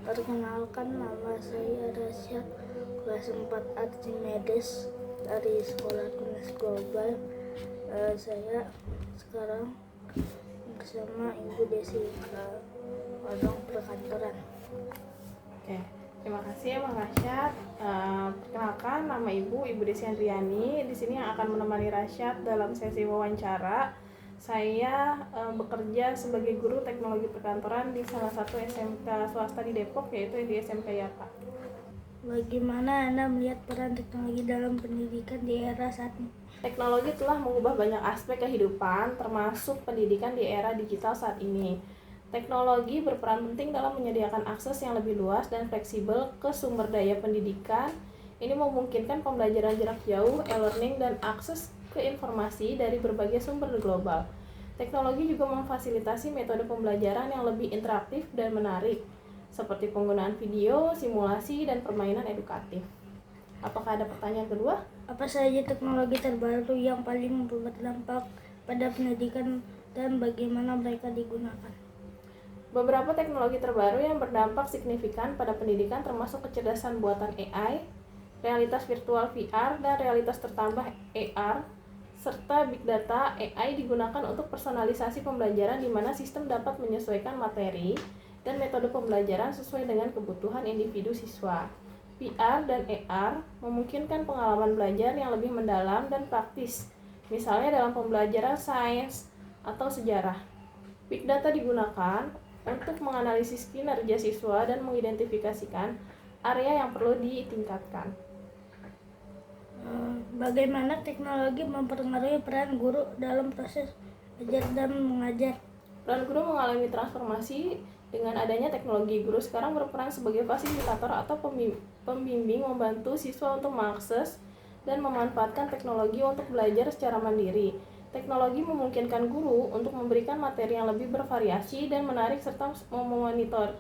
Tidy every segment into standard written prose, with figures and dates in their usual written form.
Perkenalkan, nama saya Rasyad, kelas 4 Archimedes dari Sekolah Tunas Global. Saya sekarang bersama Ibu Desi ke Odong Perkantoran. Oke, terima kasih ya Bang Rasyad. Perkenalkan, nama Ibu Desi Andriani. Di sini yang akan menemani Rasyad dalam sesi wawancara. Saya bekerja sebagai guru teknologi perkantoran di salah satu SMK swasta di Depok, yaitu di SMK Yapa. Bagaimana Anda melihat peran teknologi dalam pendidikan di era saat ini? Teknologi telah mengubah banyak aspek kehidupan, termasuk pendidikan di era digital saat ini. Teknologi berperan penting dalam menyediakan akses yang lebih luas dan fleksibel ke sumber daya pendidikan. Ini memungkinkan pembelajaran jarak jauh, e-learning, dan akses ke informasi dari berbagai sumber global. Teknologi juga memfasilitasi metode pembelajaran yang lebih interaktif dan menarik, seperti penggunaan video, simulasi, dan permainan edukatif. Apakah ada pertanyaan kedua? Apa saja teknologi terbaru yang paling berdampak pada pendidikan dan bagaimana mereka digunakan? Beberapa teknologi terbaru yang berdampak signifikan pada pendidikan termasuk kecerdasan buatan AI, realitas virtual VR, dan realitas tertambah AR, serta big data. AI digunakan untuk personalisasi pembelajaran di mana sistem dapat menyesuaikan materi dan metode pembelajaran sesuai dengan kebutuhan individu siswa. VR dan AR memungkinkan pengalaman belajar yang lebih mendalam dan praktis, misalnya dalam pembelajaran sains atau sejarah. Big data digunakan untuk menganalisis kinerja siswa dan mengidentifikasikan area yang perlu ditingkatkan. Bagaimana teknologi mempengaruhi peran guru dalam proses belajar dan mengajar? Peran guru mengalami transformasi dengan adanya teknologi. Guru sekarang berperan sebagai fasilitator atau pembimbing, membantu siswa untuk mengakses dan memanfaatkan teknologi untuk belajar secara mandiri. Teknologi memungkinkan guru untuk memberikan materi yang lebih bervariasi dan menarik serta memonitor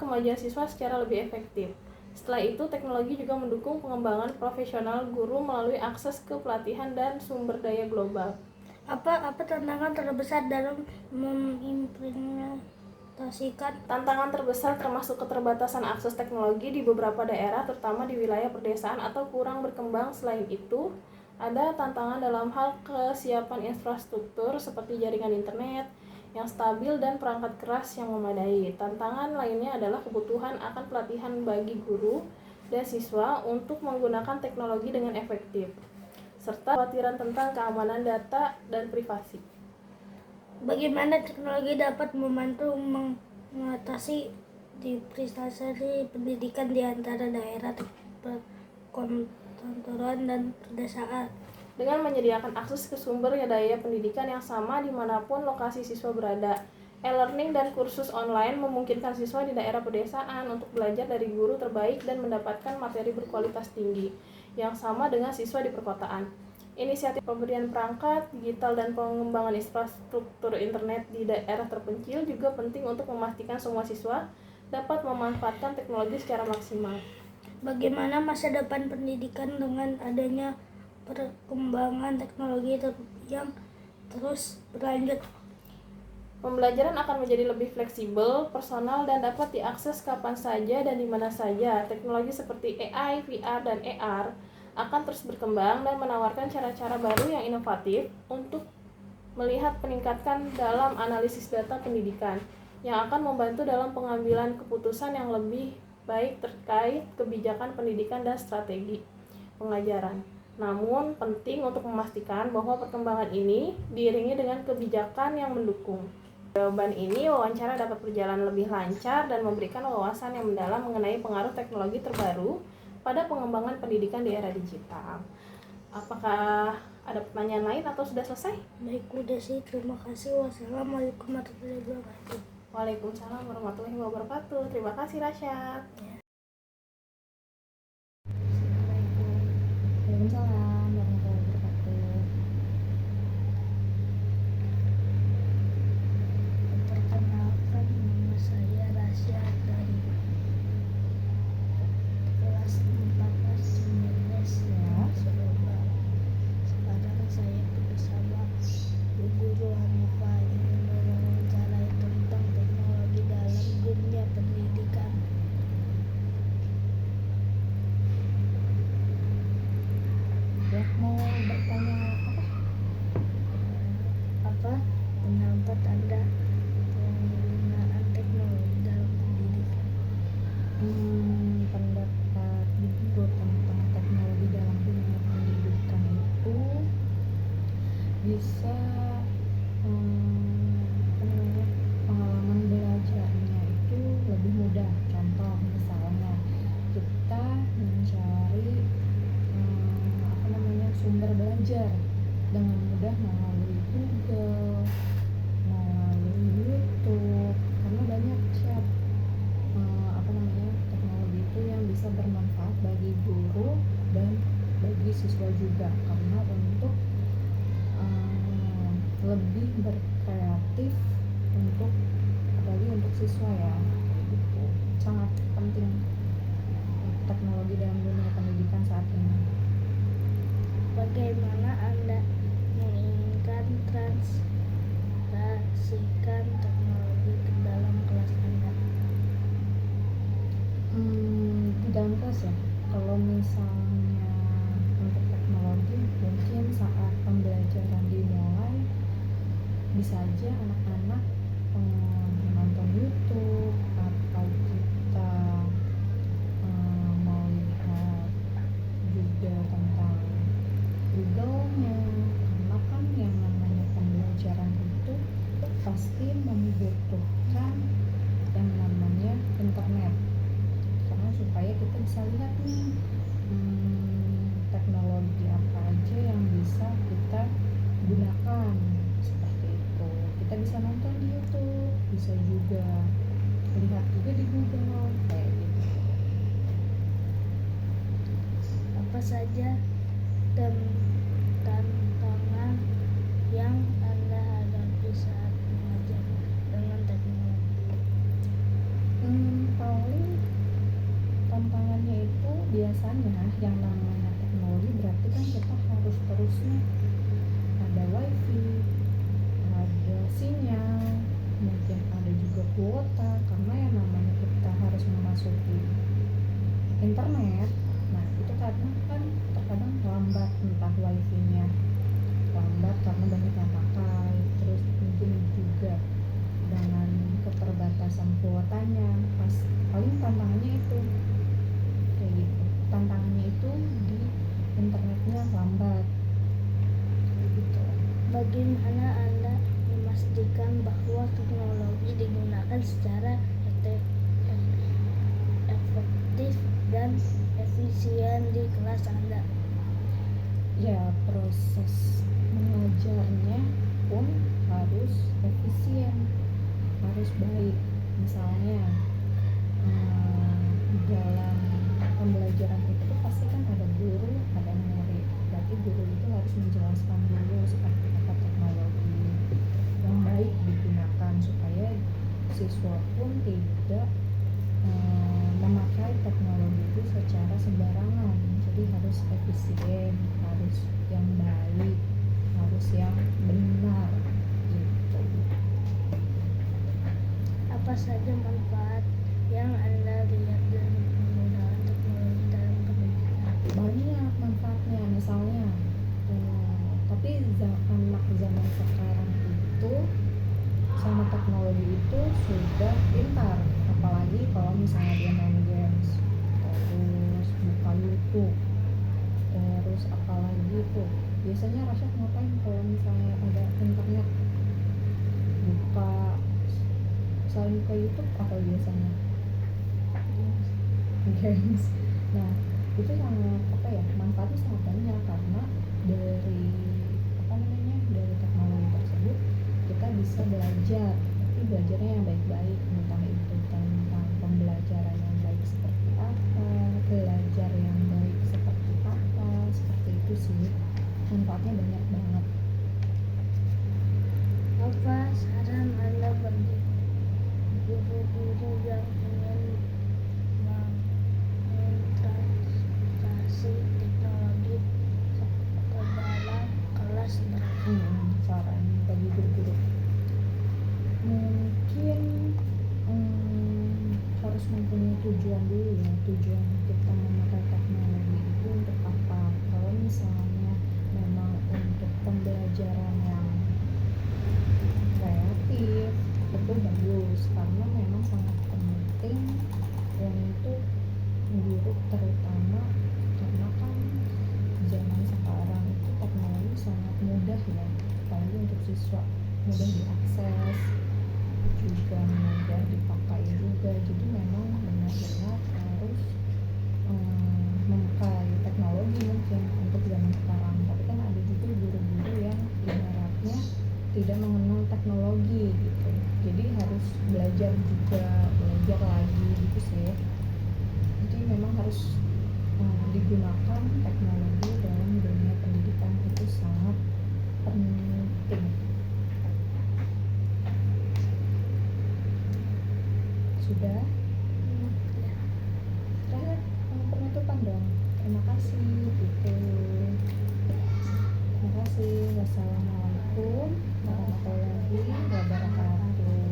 kemajuan siswa secara lebih efektif. Setelah itu, teknologi juga mendukung pengembangan profesional guru melalui akses ke pelatihan dan sumber daya global. Apa tantangan terbesar dalam mengimplementasikan? Tantangan terbesar termasuk keterbatasan akses teknologi di beberapa daerah, terutama di wilayah pedesaan atau kurang berkembang. Selain itu, ada tantangan dalam hal kesiapan infrastruktur seperti jaringan internet yang stabil dan perangkat keras yang memadai. Tantangan lainnya adalah kebutuhan akan pelatihan bagi guru dan siswa untuk menggunakan teknologi dengan efektif, serta kekhawatiran tentang keamanan data dan privasi. Bagaimana teknologi dapat membantu mengatasi diferensiasi pendidikan di antara daerah perkantoran dan pedesaan? Dengan menyediakan akses ke sumber daya pendidikan yang sama dimanapun lokasi siswa berada. E-learning dan kursus online memungkinkan siswa di daerah pedesaan untuk belajar dari guru terbaik dan mendapatkan materi berkualitas tinggi, yang sama dengan siswa di perkotaan. Inisiatif pemberian perangkat digital dan pengembangan infrastruktur internet di daerah terpencil juga penting untuk memastikan semua siswa dapat memanfaatkan teknologi secara maksimal. Bagaimana masa depan pendidikan dengan adanya perkembangan teknologi yang terus berlanjut? Pembelajaran akan menjadi lebih fleksibel, personal, dan dapat diakses kapan saja dan di mana saja. Teknologi seperti AI, VR, dan AR akan terus berkembang dan menawarkan cara-cara baru yang inovatif untuk melihat peningkatan dalam analisis data pendidikan, yang akan membantu dalam pengambilan keputusan yang lebih baik terkait kebijakan pendidikan dan strategi pengajaran. Namun, penting untuk memastikan bahwa perkembangan ini diiringi dengan kebijakan yang mendukung. Jawaban ini, wawancara dapat berjalan lebih lancar dan memberikan wawasan yang mendalam mengenai pengaruh teknologi terbaru pada pengembangan pendidikan di era digital. Apakah ada pertanyaan lain atau sudah selesai? Baik, udah sih. Terima kasih. Wassalamualaikum warahmatullahi wabarakatuh. Waalaikumsalam warahmatullahi wabarakatuh. Terima kasih, Rasyad. Waalaikumsalam warahmatullahi wabarakatuh. Perkenalkan, nama saya Rasyad dari kelas 4 Archimedes Surabaya. Sekarang saya bersama Bu Guru Hanifah ingin mewawancarai tentang teknologi dalam dunia pendidikan. siswa ya, kayak gitu. Sangat penting teknologi dalam dunia pendidikan saat ini. Bagaimana Anda menginginkan transferasikan teknologi ke dalam kelas Anda? Di dalam kelas ya, kalau misalnya untuk teknologi mungkin saat pembelajaran dimulai bisa aja anak-anak menonton YouTube atau kita mau lihat juga tentang Google-nya, karena kan yang namanya pembelajaran itu pasti membutuhkan yang namanya internet, karena supaya kita bisa lihat nih teknologi apa aja yang bisa kita gunakan, seperti itu. Kita bisa nonton di YouTube, bisa juga lihat juga di Google, kayak gitu. Apa saja tantangan yang Anda hadapi saat mengajar dengan teknologi? Paling tantangannya itu biasanya yang namanya teknologi berarti kan kita harus terusnya ada wifi, ada sinyal, mungkin ada juga kuota, karena yang namanya kita harus memasuki internet. Nah itu kadang kan terkadang lambat, entah wifi-nya lambat karena banyak yang pakai, terus mungkin juga dengan keterbatasan kuotanya. Paling tantangannya itu kayak gitu, tantangannya itu di internetnya lambat kayak gitu. Bagaimana Anda memastikan bahwa teknologi digunakan secara efektif dan efisien di kelas Anda? Ya, proses mengajarnya pun harus efisien, harus baik. Misalnya dalam pembelajaran itu pasti kan ada guru, ada murid. Berarti guru itu harus menjelaskan dulu seperti apa teknologi yang baik digunakan supaya siswa pun tidak memakai teknologi itu secara sembarangan. Jadi harus efisien, harus yang baik, harus yang benar gitu. Apa saja manfaat yang Anda lihat dari penggunaan teknologi dalam pendidikan? Banyak manfaatnya, misalnya tapi anak zaman sekarang itu sama teknologi itu sudah pintar, apalagi kalau misalnya dia main games, terus buka YouTube, terus apalagi itu biasanya Rasyad ngapain kalau misalnya ada internet, buka, selain buka YouTube apa biasanya? Games. Nah itu sangat manfaatnya sangat banyak, karena dari dari teknologi tersebut kita bisa belajar, tapi belajarnya yang baik-baik, entah itu tentang pembelajaran yang baik seperti apa, belajar yang baik seperti apa, seperti itu sih. Manfaatnya banyak banget. Apa saran Anda bagi guru-guru yang ingin mengintegrasi teknologi ke dalam kelas mereka? Saran bagi guru-guru mungkin harus mempunyai tujuan dulu ya, tujuan kita memakai teknologi itu untuk apa. Kalau misalnya memang untuk pembelajaran yang kreatif itu bagus, karena memang sangat penting untuk guru terutama, karena kan zaman sekarang itu teknologi sangat mudah ya, apalagi untuk siswa, mudah diakses juga mudah dipakai juga. Jadi memang benar-benar harus memakai teknologi mungkin untuk zaman sekarang. Tapi kan ada juga guru-guru yang ibaratnya tidak mengenal teknologi gitu, jadi harus belajar juga, belajar lagi gitu sih. Jadi memang harus digunakan teknologi dalam dunia pendidikan itu sangat penting. Sudah? Ya. Terakhir penutupan dong. Terima kasih gitu. Terima kasih. Wassalamualaikum warahmatullahi wabarakatuh.